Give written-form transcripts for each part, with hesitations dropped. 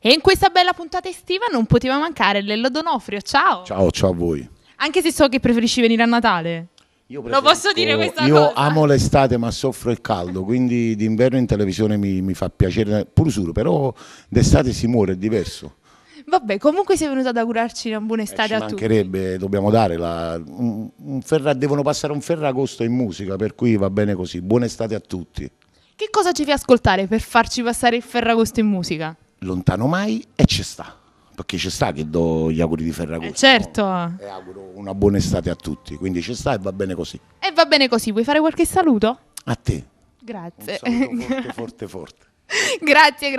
E in questa bella puntata estiva non poteva mancare Lello D'Onofrio. Ciao! Ciao a voi. Anche se so che preferisci venire a Natale. Lo posso dire questa io cosa? Io amo l'estate ma soffro il caldo, quindi d'inverno in televisione mi fa piacere, pur solo, però d'estate si muore, è diverso. Vabbè, comunque sei venuto ad augurarci una buona estate a tutti. Ci mancherebbe, dobbiamo dare devono passare un Ferragosto in musica, per cui va bene così. Buona estate a tutti. Che cosa ci fai ascoltare per farci passare il Ferragosto in musica? Lontano mai e ci sta, perché ci sta che do gli auguri di Ferragosto. Certo. No? E auguro una buona estate a tutti, quindi ci sta e va bene così. E va bene così, vuoi fare qualche saluto? A te. Grazie. Un saluto forte. Grazie.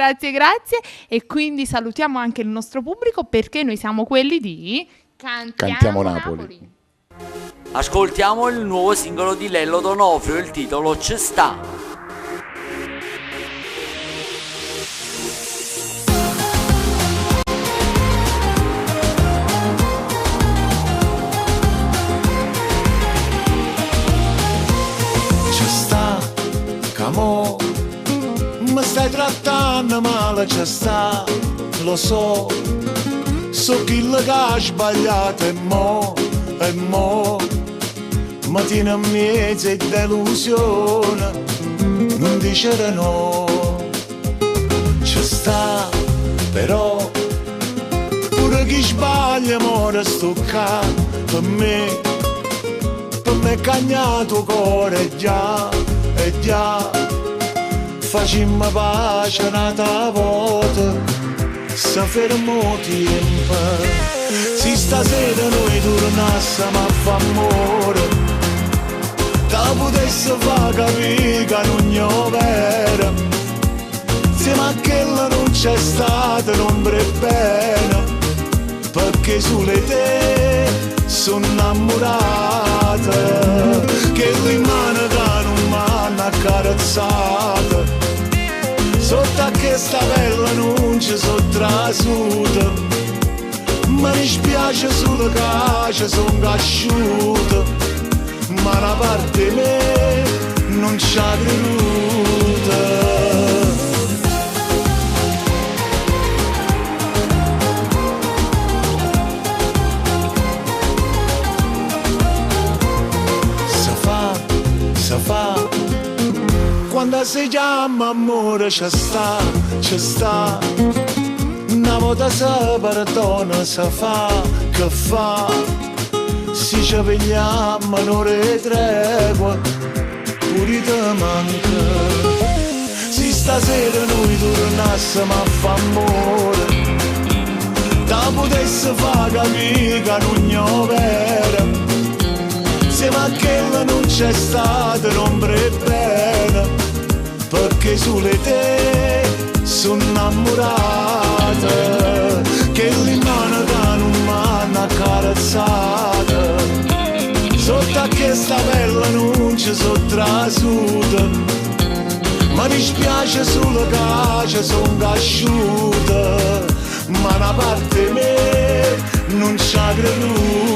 E quindi salutiamo anche il nostro pubblico, perché noi siamo quelli di Cantiamo Napoli. Ascoltiamo il nuovo singolo di Lello D'Onofrio, il titolo Ci sta. Amore, mi stai trattando male, ci sta, lo so chi che ha sbagliato e mo, mi tiene a mezzo e delusione, non dicere no, ci sta, però, pure chi sbaglia muore stocca, per me è cagnato cuore già, facciamo pace un'altra volta, se fermo tempo, se stasera noi tornassimo a fare amore, te potesse far capire che non è vero, se ma quella non c'è stata non è bene, perché sulle te sono innamorata, che rimane che non m'hanno accarezzata, sotto a questa bella non ci sono trasuta, mi dispiace solo che sono cresciuta, ma una parte di me non ci ha creduta. Quando si chiama amore ci sta, una volta si perdona, si fa, che fa, se ci pigliamo non tregua, pure te manca, se stasera noi tornassimo a fare amore, te potesse far capire che non è vero, se ma quella non c'è stata non è bene, perché sulle te sono innamorata, che rimane che non m'hanno accarezzata, sotto a questa bella non ci sono trasuta, mi dispiace solo che sono cresciuta, ma una parte di me non ci ha creduta.